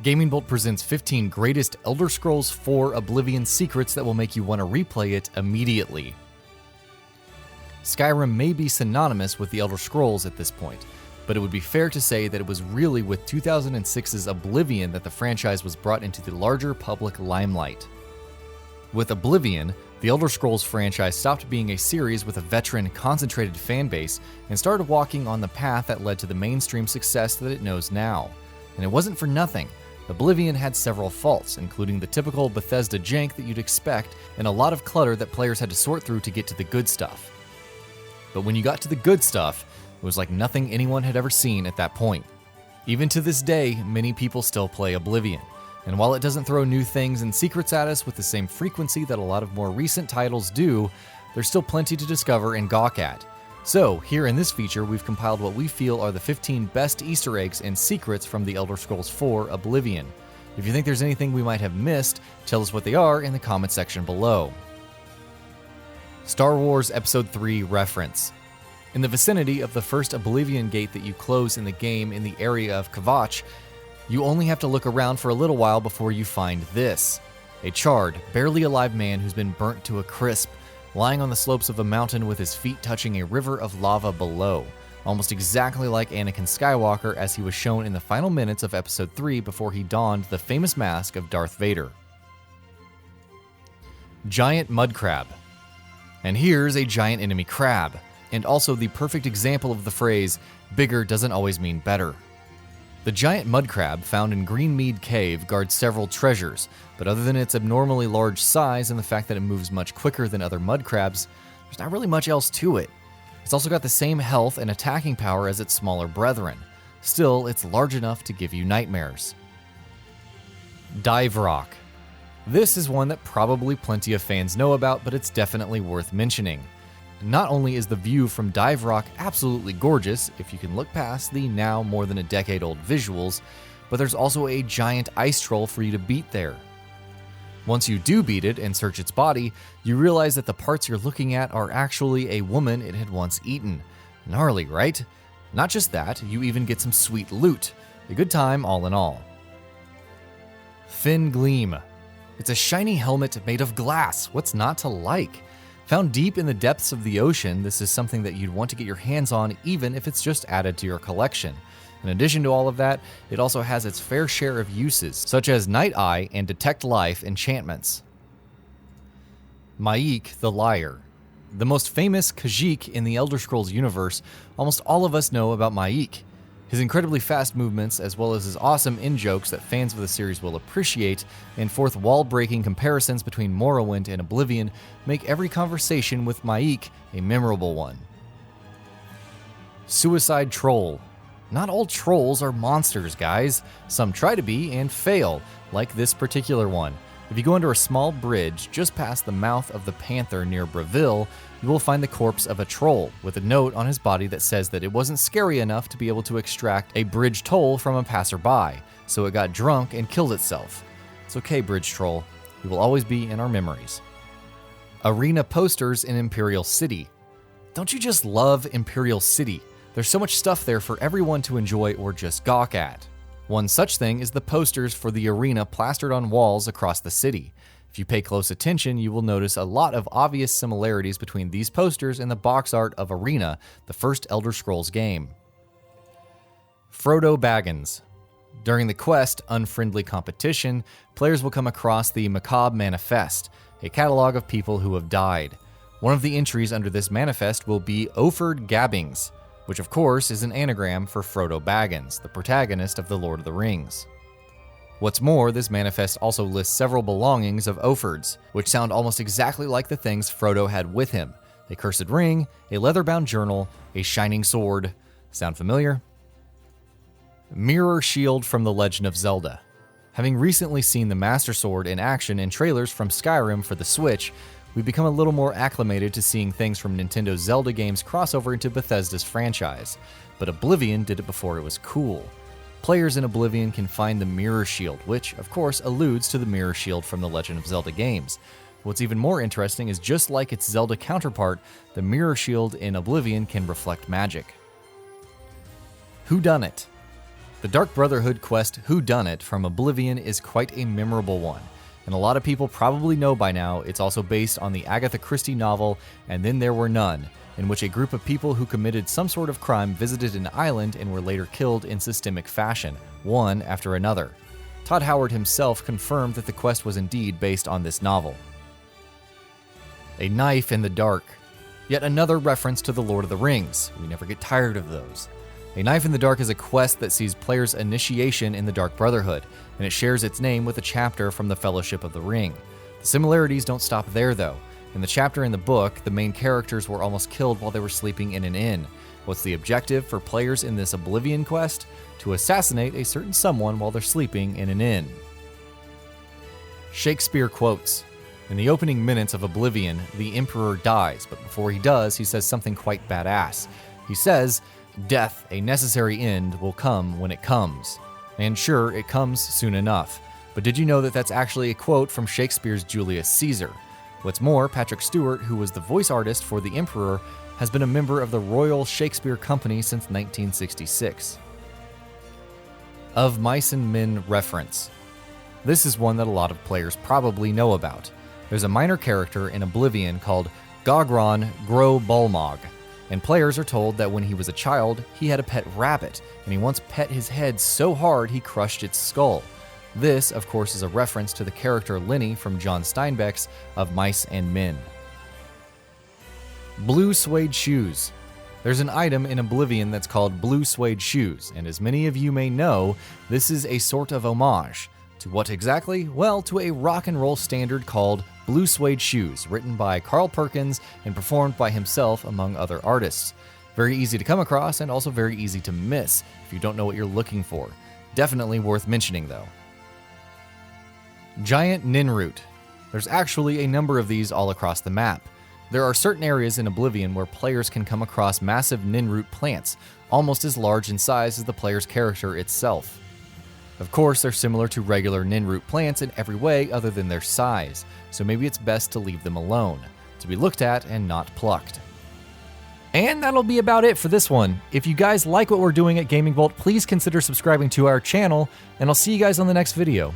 GamingBolt presents 15 greatest Elder Scrolls 4 Oblivion secrets that will make you want to replay it immediately. Skyrim may be synonymous with the Elder Scrolls at this point, but it would be fair to say that it was really with 2006's Oblivion that the franchise was brought into the larger public limelight. With Oblivion, the Elder Scrolls franchise stopped being a series with a veteran, concentrated fanbase and started walking on the path that led to the mainstream success that it knows now. And it wasn't for nothing. Oblivion had several faults, including the typical Bethesda jank that you'd expect and a lot of clutter that players had to sort through to get to the good stuff. But when you got to the good stuff, it was like nothing anyone had ever seen at that point. Even to this day, many people still play Oblivion. And while it doesn't throw new things and secrets at us with the same frequency that a lot of more recent titles do, there's still plenty to discover and gawk at. So, here in this feature, we've compiled what we feel are the 15 best Easter eggs and secrets from the Elder Scrolls 4 Oblivion. If you think there's anything we might have missed, tell us what they are in the comment section below. Star Wars Episode 3 reference. In the vicinity of the first Oblivion gate that you close in the game in the area of Kvatch, you only have to look around for a little while before you find this. A charred, barely alive man who's been burnt to a crisp, lying on the slopes of a mountain with his feet touching a river of lava below, almost exactly like Anakin Skywalker as he was shown in the final minutes of Episode 3 before he donned the famous mask of Darth Vader. Giant mud crab. And here's a giant enemy crab, and also the perfect example of the phrase, bigger doesn't always mean better. The giant mud crab found in Greenmead Cave guards several treasures, but other than its abnormally large size and the fact that it moves much quicker than other mud crabs, there's not really much else to it. It's also got the same health and attacking power as its smaller brethren. Still, it's large enough to give you nightmares. Dive Rock. This is one that probably plenty of fans know about, but it's definitely worth mentioning. Not only is the view from Dive Rock absolutely gorgeous, if you can look past the now more than a decade old visuals, but there's also a giant ice troll for you to beat there. Once you do beat it and search its body, you realize that the parts you're looking at are actually a woman it had once eaten. Gnarly, right? Not just that, you even get some sweet loot. A good time all in all. Fin Gleam. It's a shiny helmet made of glass. What's not to like? Found deep in the depths of the ocean, this is something that you'd want to get your hands on even if it's just added to your collection. In addition to all of that, it also has its fair share of uses, such as Night Eye and Detect Life enchantments. Maik the Liar. The most famous Khajiit in the Elder Scrolls universe, almost all of us know about Maik. His incredibly fast movements, as well as his awesome in-jokes that fans of the series will appreciate, and fourth wall-breaking comparisons between Morrowind and Oblivion make every conversation with Maik a memorable one. Suicide Troll. Not all trolls are monsters, guys. Some try to be and fail, like this particular one. If you go under a small bridge just past the mouth of the Panther near Breville, you will find the corpse of a troll with a note on his body that says that it wasn't scary enough to be able to extract a bridge toll from a passerby, so it got drunk and killed itself. It's okay, bridge troll. You will always be in our memories. Arena posters in Imperial City. Don't you just love Imperial City? There's so much stuff there for everyone to enjoy or just gawk at. One such thing is the posters for the arena plastered on walls across the city. If you pay close attention, you will notice a lot of obvious similarities between these posters and the box art of Arena, the first Elder Scrolls game. Frodo Baggins. During the quest Unfriendly Competition, players will come across the Macabre Manifest, a catalog of people who have died. One of the entries under this manifest will be Offered Gabbings, which of course is an anagram for Frodo Baggins, the protagonist of The Lord of the Rings. What's more, this manifest also lists several belongings of Offered's, which sound almost exactly like the things Frodo had with him. A cursed ring, a leather-bound journal, a shining sword. Sound familiar? Mirror Shield from The Legend of Zelda. Having recently seen the Master Sword in action in trailers from Skyrim for the Switch, we've become a little more acclimated to seeing things from Nintendo's Zelda games cross over into Bethesda's franchise, but Oblivion did it before it was cool. Players in Oblivion can find the Mirror Shield, which, of course, alludes to the Mirror Shield from the Legend of Zelda games. What's even more interesting is just like its Zelda counterpart, the Mirror Shield in Oblivion can reflect magic. WHODUNIT. The Dark Brotherhood quest WHODUNIT from Oblivion is quite a memorable one, and a lot of people probably know by now it's also based on the Agatha Christie novel And Then There Were None, in which a group of people who committed some sort of crime visited an island and were later killed in systemic fashion, one after another. Todd Howard himself confirmed that the quest was indeed based on this novel. A Knife in the Dark. Yet another reference to the Lord of the Rings. We never get tired of those. A Knife in the Dark is a quest that sees players' initiation in the Dark Brotherhood, and it shares its name with a chapter from the Fellowship of the Ring. The similarities don't stop there, though. In the chapter in the book, the main characters were almost killed while they were sleeping in an inn. What's the objective for players in this Oblivion quest? To assassinate a certain someone while they're sleeping in an inn. Shakespeare quotes. In the opening minutes of Oblivion, the Emperor dies, but before he does, he says something quite badass. He says, "Death, a necessary end, will come when it comes." And sure, it comes soon enough. But did you know that that's actually a quote from Shakespeare's Julius Caesar? What's more, Patrick Stewart, who was the voice artist for the Emperor, has been a member of the Royal Shakespeare Company since 1966. Of Mice and Men reference. This is one that a lot of players probably know about. There's a minor character in Oblivion called Gawron Gro Bolmog, and players are told that when he was a child, he had a pet rabbit, and he once pet his head so hard he crushed its skull. This, of course, is a reference to the character Lenny from John Steinbeck's Of Mice and Men. Blue suede shoes. There's an item in Oblivion that's called blue suede shoes, and as many of you may know, this is a sort of homage. To what exactly? Well, to a rock and roll standard called Blue Suede Shoes, written by Carl Perkins and performed by himself among other artists. Very easy to come across and also very easy to miss if you don't know what you're looking for. Definitely worth mentioning though. Giant NIRNROOT. There's actually a number of these all across the map. There are certain areas in Oblivion where players can come across massive NIRNROOT plants, almost as large in size as the player's character itself. Of course, they're similar to regular NIRNROOT plants in every way other than their size, so maybe it's best to leave them alone, to be looked at and not plucked. And that'll be about it for this one. If you guys like what we're doing at GamingBolt, please consider subscribing to our channel, and I'll see you guys on the next video.